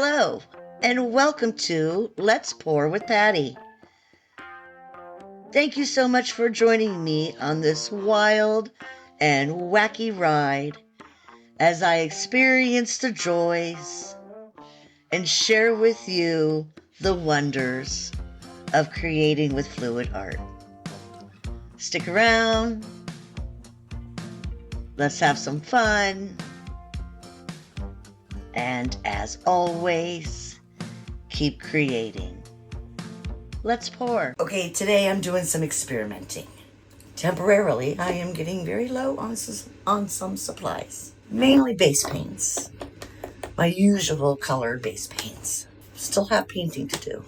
Hello, and welcome to Let's Pour with Patty. Thank you so much for joining me on this wild and wacky ride as I experience the joys and share with you the wonders of creating with fluid art. Stick around. Let's have some fun. And as always, keep creating. Let's pour. Okay, today I'm doing some experimenting. Temporarily, I am getting very low on some supplies. Mainly base paints. My usual color base paints. Still have painting to do.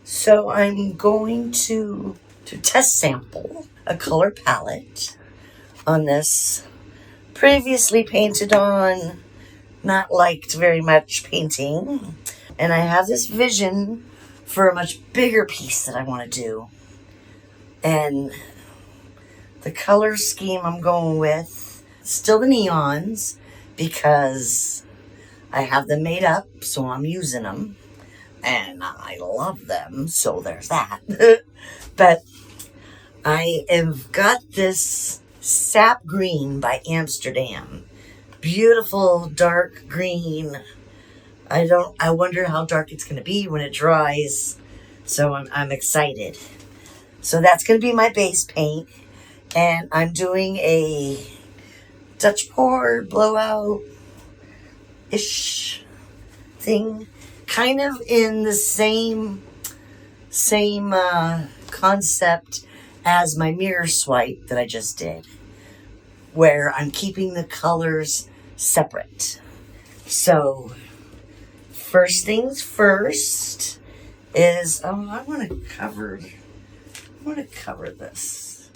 So I'm going to test sample a color palette on this previously painted on, not liked very much painting. And I have this vision for a much bigger piece that I want to do. And the color scheme I'm going with, still the neons, because I have them made up, so I'm using them. And I love them, so there's that. But I have got this sap green by Amsterdam. Beautiful dark green. I wonder how dark it's going to be when it dries. So I'm excited. So that's going to be my base paint. And I'm doing a Dutch pour blowout-ish thing. Kind of in the same concept as my mirror swipe that I just did, where I'm keeping the colors separate. So, first things first is, I want to cover this.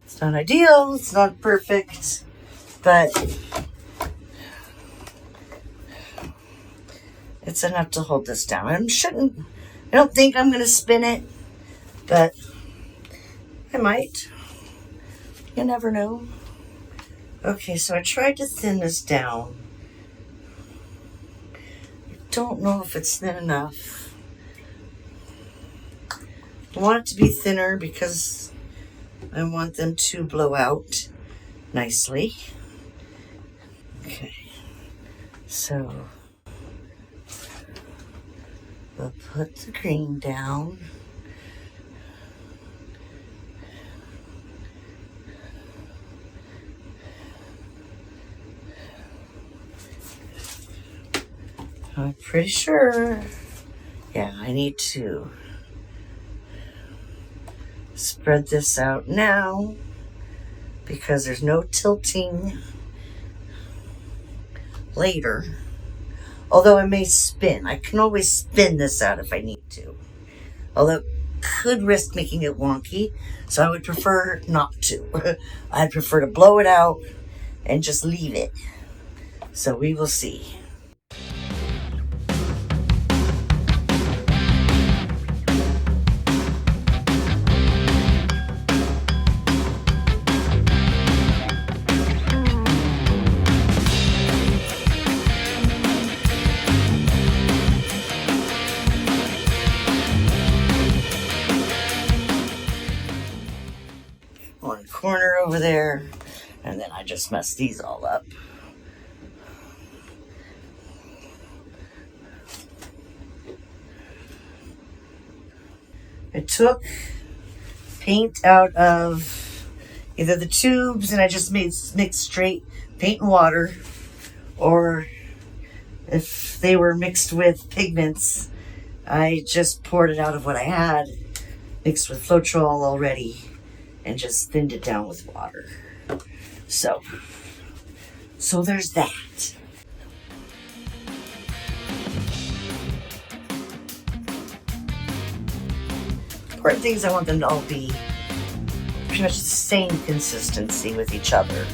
It's not ideal, it's not perfect, but it's enough to hold this down. I don't think I'm going to spin it, but I might. You never know. Okay, so I tried to thin this down. I don't know if it's thin enough. I want it to be thinner because I want them to blow out nicely. Okay, so we'll put the green down. I'm pretty sure, yeah, I need to spread this out now because there's no tilting later. Although I may spin. I can always spin this out if I need to. Although it could risk making it wonky, so I would prefer not to. I'd prefer to blow it out and just leave it. So we will see. One corner over there, and then I just messed these all up. I took paint out of either the tubes and I just mixed straight paint and water, or if they were mixed with pigments, I just poured it out of what I had, mixed with Floetrol already, and just thinned it down with water. So there's that. Important things, I want them to all be pretty much the same consistency with each other.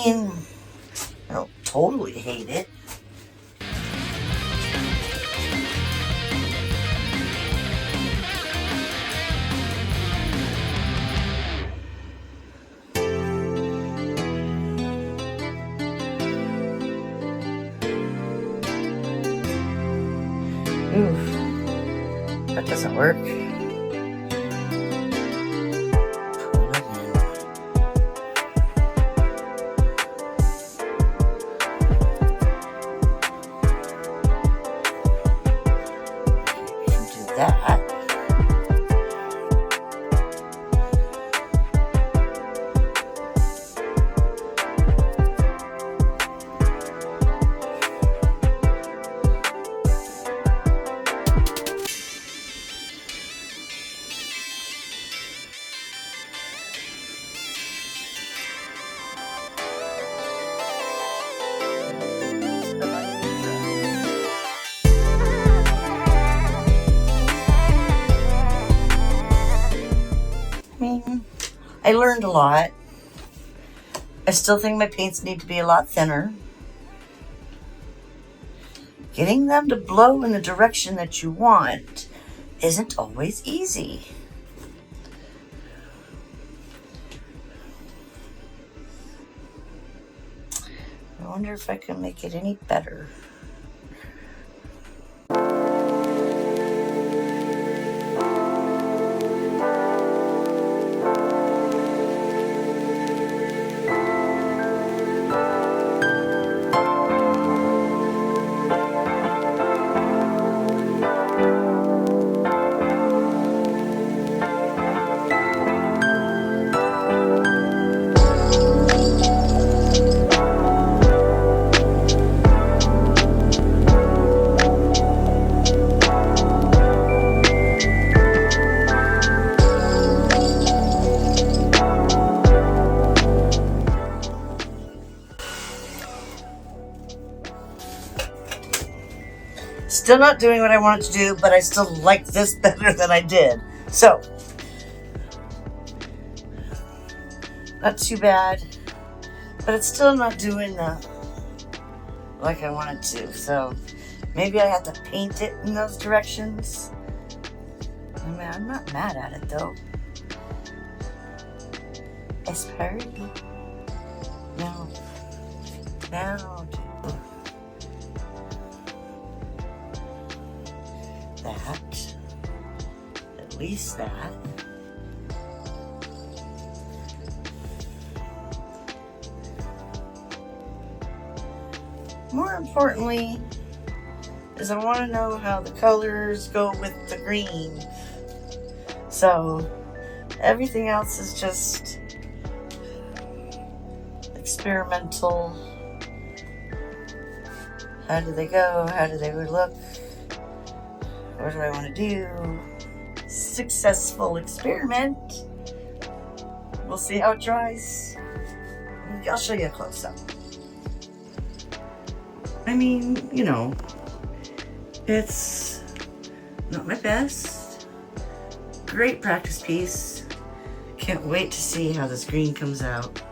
mean, I don't totally hate it. Oof, that doesn't work. That. I learned a lot. I still think my paints need to be a lot thinner. Getting them to blow in the direction that you want isn't always easy. I wonder if I can make it any better. Still not doing what I wanted to do, but I still like this better than I did. So, not too bad, but it's still not doing like I wanted to. So, maybe I have to paint it in those directions. I mean, I'm not mad at it though. It's pretty. No. That. At least that. More importantly, is I want to know how the colors go with the green. So everything else is just experimental. How do they go? How do they look? What do I want to do? Successful experiment. We'll see how it dries. I'll show you a close-up. I mean, you know, it's not my best. Great practice piece. Can't wait to see how this green comes out.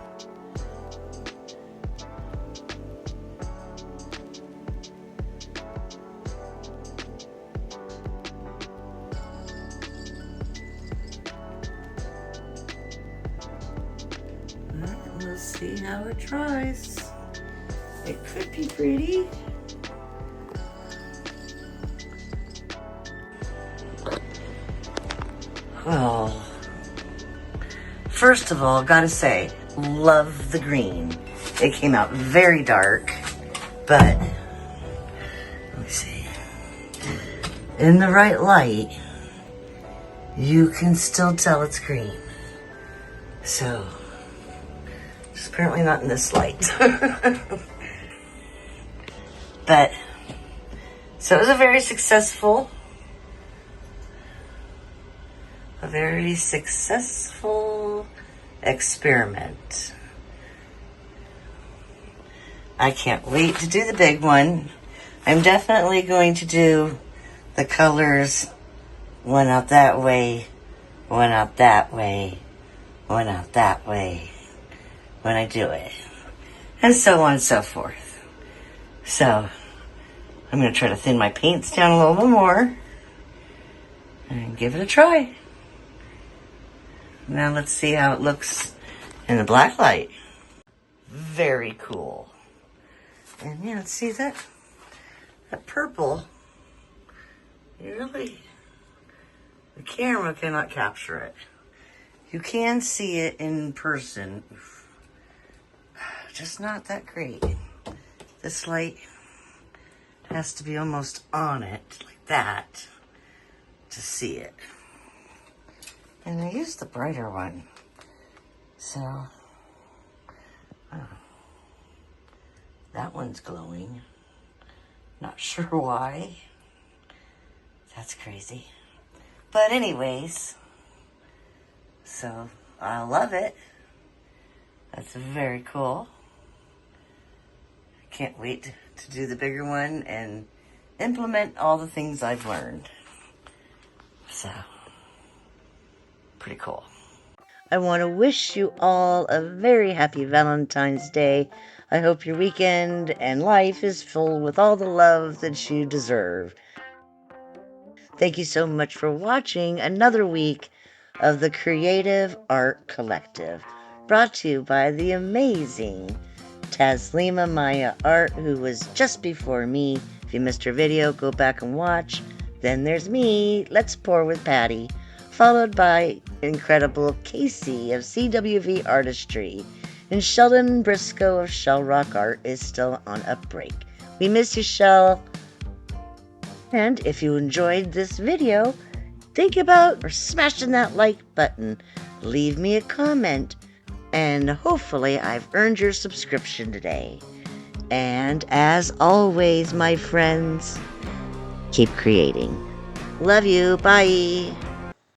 We'll see how it dries. It could be pretty. Well, first of all, gotta say, love the green. It came out very dark, but let me see. In the right light, you can still tell it's green. So, it's apparently not in this light. But, so it was a very successful experiment. I can't wait to do the big one. I'm definitely going to do the colors, one out that way, one out that way, one out that way when I do it. and so on and so forth. So I'm going to try to thin my paints down a little bit more and give it a try. Now let's see how it looks in the black light. Very cool. And yeah, see that purple, the camera cannot capture it. You can see it in person, just not that great. This light has to be almost on it, like that, to see it. And I used the brighter one, so that one's glowing. Not sure why. That's crazy. But anyways, so I love it. That's very cool. Can't wait to do the bigger one and implement all the things I've learned. So, pretty cool. I want to wish you all a very happy Valentine's Day. I hope your weekend and life is full with all the love that you deserve. Thank you so much for watching another week of the Creative Art Collective, brought to you by the amazing Taslima Maya Art, who was just before me. If you missed her video, go back and watch. Then there's me, Let's Pour with Patty, followed by incredible Casey of CWV Artistry, and Sheldon Briscoe of Shell Rock Art is still on a break. We miss you, Shell. And if you enjoyed this video, think about smashing that like button, leave me a comment, and hopefully I've earned your subscription today. And as always, my friends, keep creating. Love you. Bye.